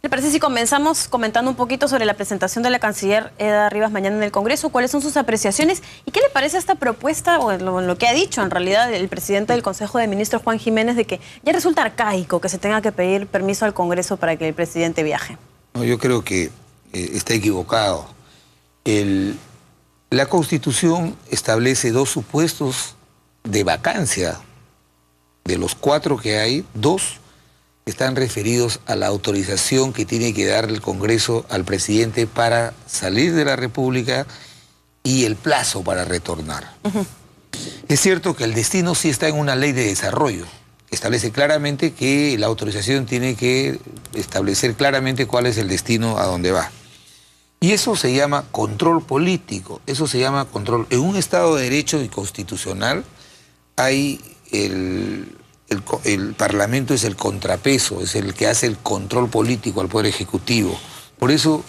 ¿Le parece si comenzamos comentando un poquito sobre la presentación de la canciller Eda Rivas mañana en el Congreso? ¿Cuáles son sus apreciaciones? ¿Y qué le parece esta propuesta, o lo que ha dicho en realidad el presidente del Consejo de Ministros, Juan Jiménez, de que ya resulta arcaico que se tenga que pedir permiso al Congreso para que el presidente viaje? No, yo creo que está equivocado. La Constitución establece 2 supuestos de vacancia. De los 4 que hay, 2 están referidos a la autorización que tiene que dar el Congreso al presidente para salir de la República y el plazo para retornar. Es cierto que el destino sí está en una ley de desarrollo. Establece claramente que la autorización tiene que establecer claramente cuál es el destino a donde va. Y eso se llama control político, eso se llama control. En un Estado de Derecho y constitucional hay el Parlamento es el contrapeso, es el que hace el control político al Poder Ejecutivo. Por eso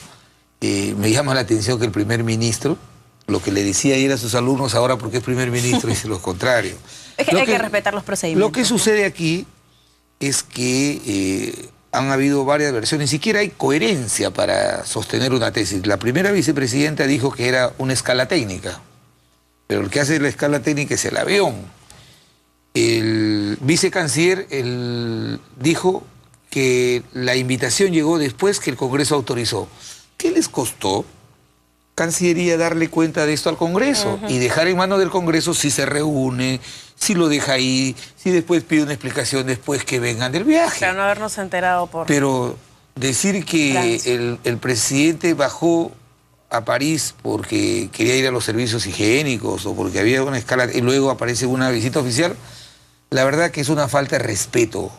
me llama la atención que el primer ministro, lo que le decía ayer a sus alumnos, ahora porque es primer ministro, dice lo contrario. Es que hay que respetar los procedimientos. Lo que sucede aquí es que han habido varias versiones, ni siquiera hay coherencia para sostener una tesis. La primera vicepresidenta dijo que era una escala técnica, pero el que hace la escala técnica es el avión. El vicecanciller dijo que la invitación llegó después que el Congreso autorizó. ¿Qué les costó, Cancillería, darle cuenta de esto al Congreso y dejar en manos del Congreso si se reúne, si lo deja ahí, si después pide una explicación después que vengan del viaje? Claro, no habernos enterado por... Pero decir que el presidente bajó a París porque quería ir a los servicios higiénicos o porque había una escala y luego aparece una visita oficial, la verdad que es una falta de respeto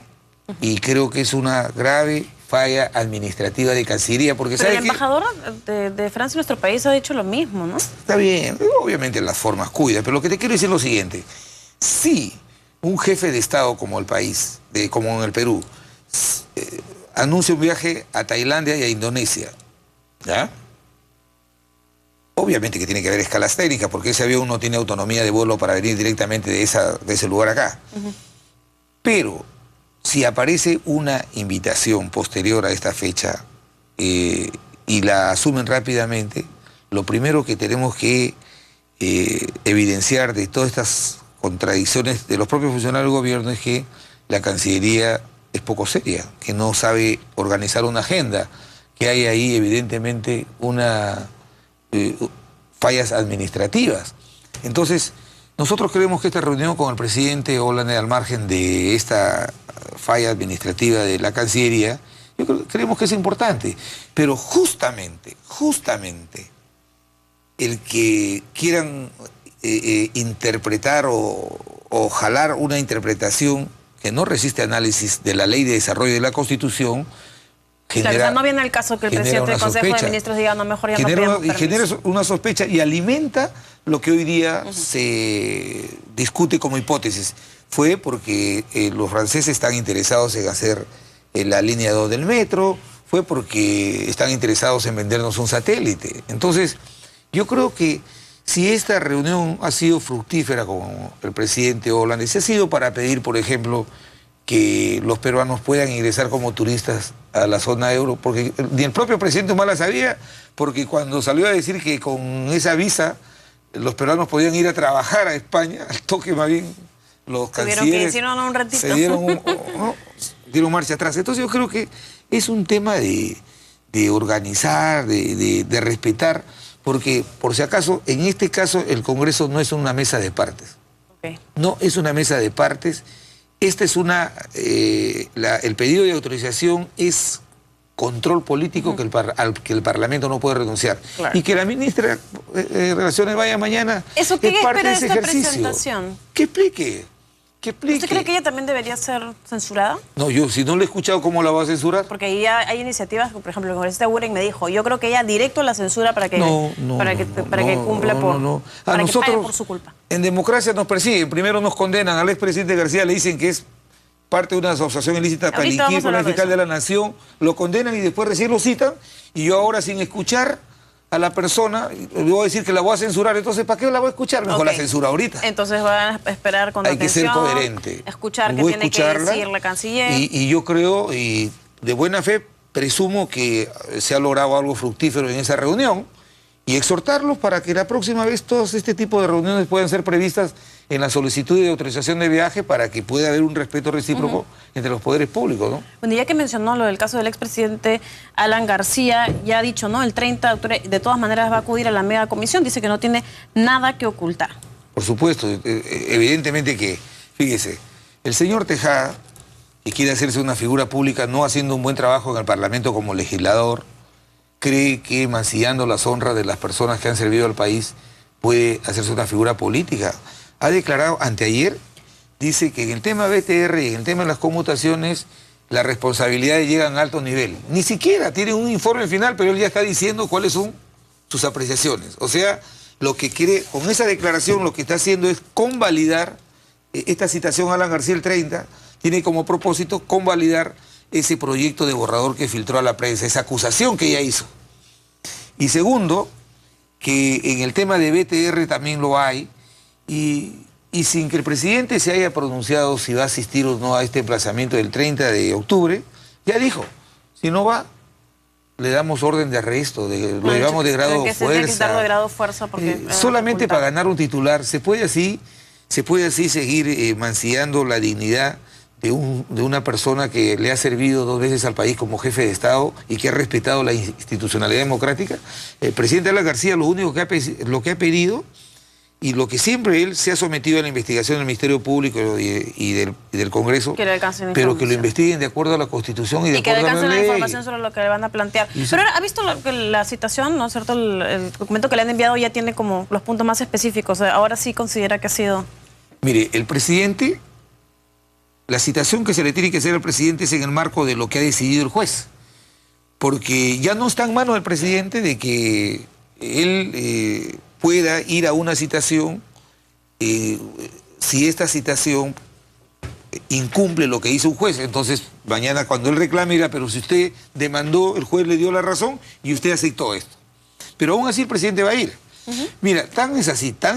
y creo que es una grave falla administrativa de Cancillería. Porque pero el embajador de Francia en nuestro país ha dicho lo mismo, ¿no? Está bien, obviamente las formas cuida, pero lo que te quiero decir es lo siguiente. Si un jefe de Estado como el país, como en el Perú, anuncia un viaje a Tailandia y a Indonesia, ¿ya? Obviamente que tiene que haber escalas técnicas, porque ese avión no tiene autonomía de vuelo para venir directamente de ese lugar acá. Pero si aparece una invitación posterior a esta fecha y la asumen rápidamente, lo primero que tenemos que evidenciar de todas estas contradicciones de los propios funcionarios del gobierno es que la Cancillería es poco seria, que no sabe organizar una agenda, que hay ahí evidentemente fallas administrativas. Entonces, nosotros creemos que esta reunión con el presidente Hollande, al margen de esta falla administrativa de la Cancillería, creemos que es importante. Pero justamente, el que quieran interpretar o jalar una interpretación que no resiste análisis de la Ley de Desarrollo de la Constitución, claro, o sea, no viene el caso que el presidente del Consejo de Ministros diga, no, mejor ya no pedimos permiso. Genera una sospecha y alimenta lo que hoy día se discute como hipótesis. Fue porque los franceses están interesados en hacer la línea 2 del metro, fue porque están interesados en vendernos un satélite. Entonces, yo creo que si esta reunión ha sido fructífera con el presidente Hollande, si ha sido para pedir, por ejemplo, que los peruanos puedan ingresar como turistas a la zona euro, porque ni el propio presidente Humala sabía, porque cuando salió a decir que con esa visa los peruanos podían ir a trabajar a España, al toque más bien los cancilleres se dieron marcha atrás. Entonces yo creo que es un tema de organizar, de respetar, porque por si acaso, en este caso el Congreso no es una mesa de partes. No es una mesa de partes. Esta es el pedido de autorización es control político al que el Parlamento no puede renunciar. Claro. Y que la ministra de Relaciones vaya mañana ¿Eso qué es parte de ese esta ejercicio. Presentación? Que explique. ¿Usted cree que ella también debería ser censurada? No, yo si no le he escuchado, ¿cómo la va a censurar? Porque ahí hay iniciativas, por ejemplo, el congresista Wuren me dijo, yo creo que ella directo la censura para que cumpla para que pague por su culpa. En democracia nos persiguen, primero nos condenan al expresidente García, le dicen que es parte de una asociación ilícita para delinquir con el fiscal de la Nación, lo condenan y después recién lo citan, y yo ahora sin escuchar a la persona, le voy a decir que la voy a censurar, entonces ¿para qué la voy a escuchar? Mejor la censura ahorita. Entonces van a esperar con atención. Hay que ser coherente. Escuchar qué tiene que decir la canciller. Y yo creo, y de buena fe, presumo que se ha logrado algo fructífero en esa reunión y exhortarlos para que la próxima vez todos este tipo de reuniones puedan ser previstas en la solicitud de autorización de viaje para que pueda haber un respeto recíproco entre los poderes públicos, ¿no? Bueno, ya que mencionó lo del caso del expresidente Alan García, ya ha dicho, ¿no? El 30 de octubre de todas maneras va a acudir a la mega comisión, dice que no tiene nada que ocultar. Por supuesto, evidentemente que, fíjese, el señor Tejada, que quiere hacerse una figura pública no haciendo un buen trabajo en el Parlamento como legislador, cree que mancillando las honras de las personas que han servido al país puede hacerse una figura política. Ha declarado anteayer, dice que en el tema BTR y en el tema de las conmutaciones, las responsabilidades llegan a alto nivel. Ni siquiera tiene un informe final, pero él ya está diciendo cuáles son sus apreciaciones. O sea, lo que quiere, con esa declaración, lo que está haciendo es convalidar esta citación a Alan García el 30, tiene como propósito convalidar ese proyecto de borrador que filtró a la prensa, esa acusación que ella hizo. Y segundo, que en el tema de BTR también lo hay, y sin que el presidente se haya pronunciado si va a asistir o no a este emplazamiento del 30 de octubre, ya dijo, si no va, le damos orden de arresto, lo llevamos de grado de fuerza. De grado fuerza porque, solamente para ganar un titular. Se puede así seguir mancillando la dignidad de una persona que le ha servido 2 veces al país como jefe de Estado y que ha respetado la institucionalidad democrática. El presidente Alan García lo único que ha pedido y lo que siempre él se ha sometido a la investigación del Ministerio Público y del Congreso, pero que lo investiguen de acuerdo a la Constitución y de acuerdo a la ley. Y que alcancen la información sobre lo que le van a plantear. Pero ahora, ¿ha visto la citación, no es cierto? El documento que le han enviado ya tiene como los puntos más específicos. Ahora sí considera que ha sido... Mire, el presidente, la citación que se le tiene que hacer al presidente es en el marco de lo que ha decidido el juez. Porque ya no está en manos del presidente de que él pueda ir a una citación si esta citación incumple lo que hizo un juez. Entonces, mañana cuando él reclame dirá, pero si usted demandó, el juez le dio la razón y usted aceptó esto. Pero aún así el presidente va a ir. Mira, tan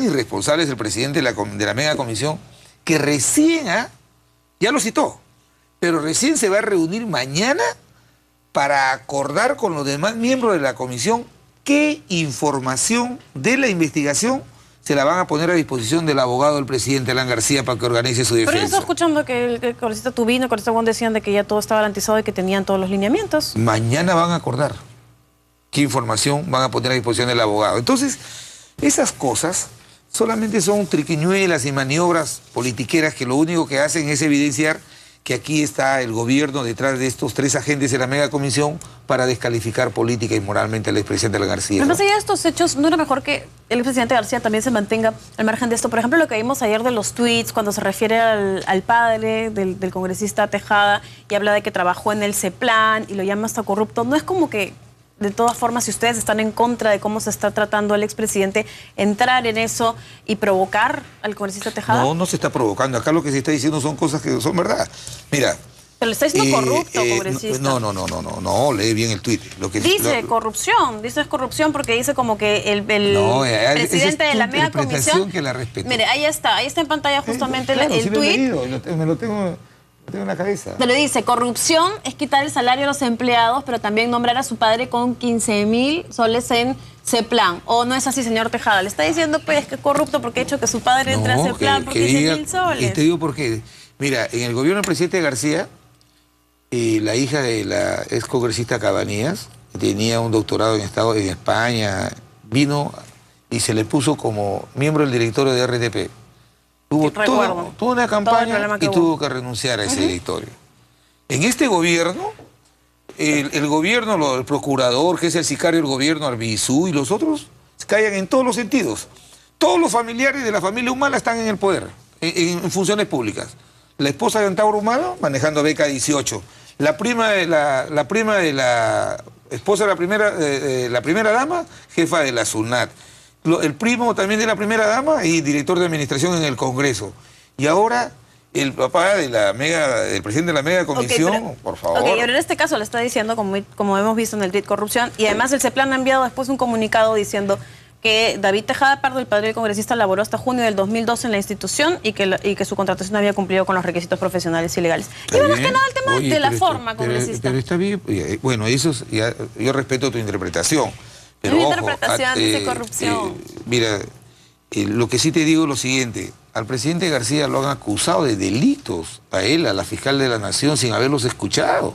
irresponsable es el presidente de la mega comisión que recién, ya lo citó, pero recién se va a reunir mañana para acordar con los demás miembros de la comisión qué información de la investigación se la van a poner a disposición del abogado del presidente Alan García para que organice su defensa. Pero yo estaba escuchando que el congresista Tubino, el congresista Wong decían de que ya todo estaba garantizado y que tenían todos los lineamientos. Mañana van a acordar qué información van a poner a disposición del abogado. Entonces, esas cosas solamente son triquiñuelas y maniobras politiqueras que lo único que hacen es evidenciar que aquí está el gobierno detrás de estos 3 agentes de la mega comisión para descalificar política y moralmente al expresidente Alan García. Pero más allá de estos hechos, ¿no era mejor que el expresidente García también se mantenga al margen de esto? Por ejemplo, lo que vimos ayer de los tweets cuando se refiere al padre del congresista Tejada y habla de que trabajó en el CEPLAN y lo llama hasta corrupto. ¿No es como que, de todas formas, si ustedes están en contra de cómo se está tratando al expresidente, entrar en eso y provocar al congresista Tejada? No, no se está provocando. Acá lo que se está diciendo son cosas que son verdad. Mira. Pero le está diciendo corrupto, congresista. No, lee bien el tuit. Dice corrupción, dice es corrupción porque dice como que el presidente de la mega comisión... que la respeto. Mire, ahí está en pantalla justamente claro, el tuit. Me lo tengo en la cabeza. Te lo dice, corrupción es quitar el salario a los empleados, pero también nombrar a su padre con 15.000 soles en CEPLAN. ¿O no es así, señor Tejada? Le está diciendo pues que es corrupto porque ha hecho que su padre entre a CEPLAN por 15.000 soles. Y te digo por qué. Mira, en el gobierno del presidente García, la hija de la ex congresista Cabanías, que tenía un doctorado en España, vino y se le puso como miembro del directorio de RTP. Tuvo una campaña y tuvo que renunciar a ese directorio. En este gobierno, el gobierno, el procurador, que es el sicario del gobierno, Arbizú y los otros, se callan en todos los sentidos. Todos los familiares de la familia Humala están en el poder, en funciones públicas. La esposa de Antauro Humala manejando beca 18. La prima de la esposa de la primera dama, jefa de la SUNAT. El primo también de la primera dama y director de administración en el Congreso. Y ahora el papá del presidente de la mega comisión, por favor. Ok, pero en este caso le está diciendo, como hemos visto en el tweet, corrupción, y además el CEPLAN ha enviado después un comunicado diciendo que David Tejada Pardo, el padre del congresista, laboró hasta junio del 2012 en la institución y que su contratación había cumplido con los requisitos profesionales y legales. Y más que nada el tema de la forma, congresista. Pero está bien, bueno, eso yo respeto tu interpretación. Pero Es mi ojo, interpretación, dice corrupción. Mira, lo que sí te digo es lo siguiente. Al presidente García lo han acusado de delitos, a él, a la fiscal de la Nación, sin haberlos escuchado.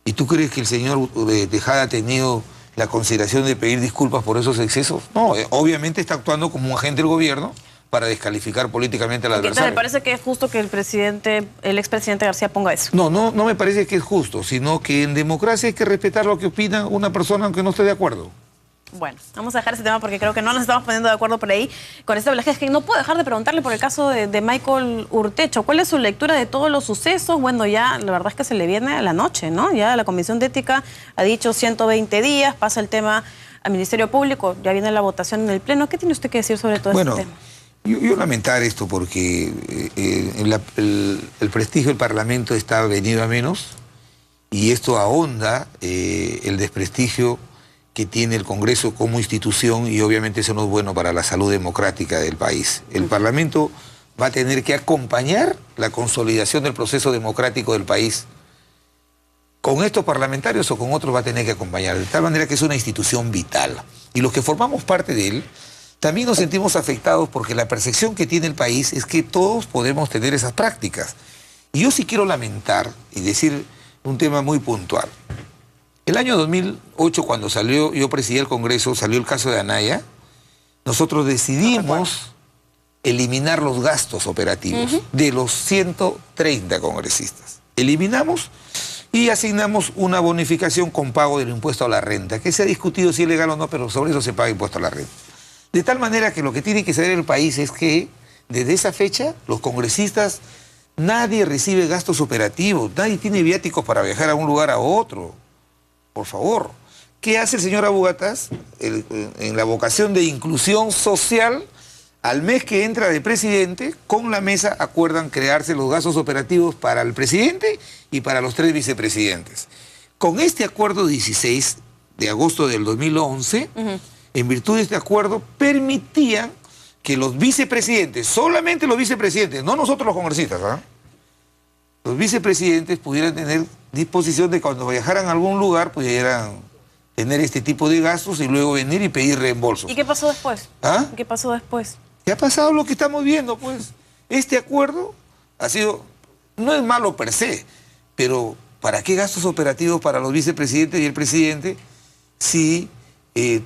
¿Y tú crees que el señor Tejada ha tenido la consideración de pedir disculpas por esos excesos? No, obviamente está actuando como un agente del gobierno para descalificar políticamente al adversario. ¿Me parece que es justo que el expresidente García ponga eso? No me parece que es justo, sino que en democracia hay que respetar lo que opina una persona aunque no esté de acuerdo. Bueno, vamos a dejar ese tema porque creo que no nos estamos poniendo de acuerdo por ahí con este balaje. Es que no puedo dejar de preguntarle por el caso de Michael Urtecho. ¿Cuál es su lectura de todos los sucesos? Bueno, ya la verdad es que se le viene a la noche, ¿no? Ya la Comisión de Ética ha dicho 120 días, pasa el tema al Ministerio Público, ya viene la votación en el Pleno. ¿Qué tiene usted que decir sobre todo este tema? Yo lamentar esto porque el prestigio del Parlamento está venido a menos y esto ahonda el desprestigio que tiene el Congreso como institución y obviamente eso no es bueno para la salud democrática del país. El Parlamento va a tener que acompañar la consolidación del proceso democrático del país. Con estos parlamentarios o con otros va a tener que acompañar, de tal manera que es una institución vital. Y los que formamos parte de él también nos sentimos afectados porque la percepción que tiene el país es que todos podemos tener esas prácticas. Y yo sí quiero lamentar y decir un tema muy puntual. El año 2008, cuando yo presidí el Congreso, salió el caso de Anaya, nosotros decidimos eliminar los gastos operativos de los 130 congresistas. Eliminamos y asignamos una bonificación con pago del impuesto a la renta, que se ha discutido si es legal o no, pero sobre eso se paga impuesto a la renta. De tal manera que lo que tiene que saber el país es que desde esa fecha los congresistas, nadie recibe gastos operativos, nadie tiene viáticos para viajar a un lugar a otro. Por favor, ¿qué hace el señor Abu Gataz en la vocación de inclusión social? Al mes que entra de presidente, con la mesa acuerdan crearse los gastos operativos para el presidente y para los 3 vicepresidentes. Con este acuerdo 16 de agosto del 2011, en virtud de este acuerdo, permitían que los vicepresidentes, solamente los vicepresidentes, no nosotros los congresistas, ¿ah? Los vicepresidentes pudieran tener disposición de cuando viajaran a algún lugar, pudieran tener este tipo de gastos y luego venir y pedir reembolsos. ¿Y qué pasó después? ¿Ah? ¿Qué pasó después? ¿Qué ha pasado? Lo que estamos viendo, pues. Este acuerdo ha sido, no es malo per se, pero ¿para qué gastos operativos para los vicepresidentes y el presidente si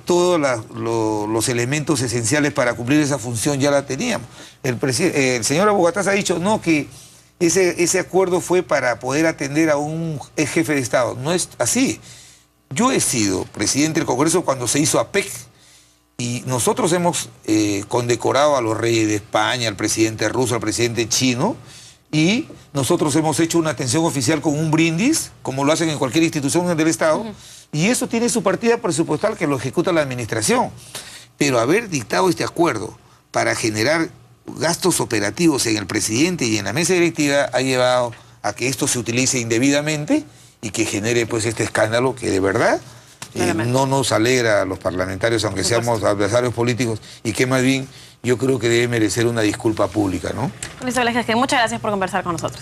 todos los elementos esenciales para cumplir esa función ya la teníamos? El señor Abu Gataz ha dicho, no, que ese acuerdo fue para poder atender a un jefe de Estado. No es así. Yo he sido presidente del Congreso cuando se hizo APEC y nosotros hemos condecorado a los reyes de España, al presidente ruso, al presidente chino, y nosotros hemos hecho una atención oficial con un brindis, como lo hacen en cualquier institución del Estado, y eso tiene su partida presupuestal que lo ejecuta la administración. Pero haber dictado este acuerdo para generar gastos operativos en el presidente y en la mesa directiva ha llevado a que esto se utilice indebidamente y que genere pues este escándalo que de verdad no nos alegra a los parlamentarios, aunque seamos adversarios políticos, y que más bien yo creo que debe merecer una disculpa pública, ¿no? Luis Velázquez, muchas gracias por conversar con nosotros.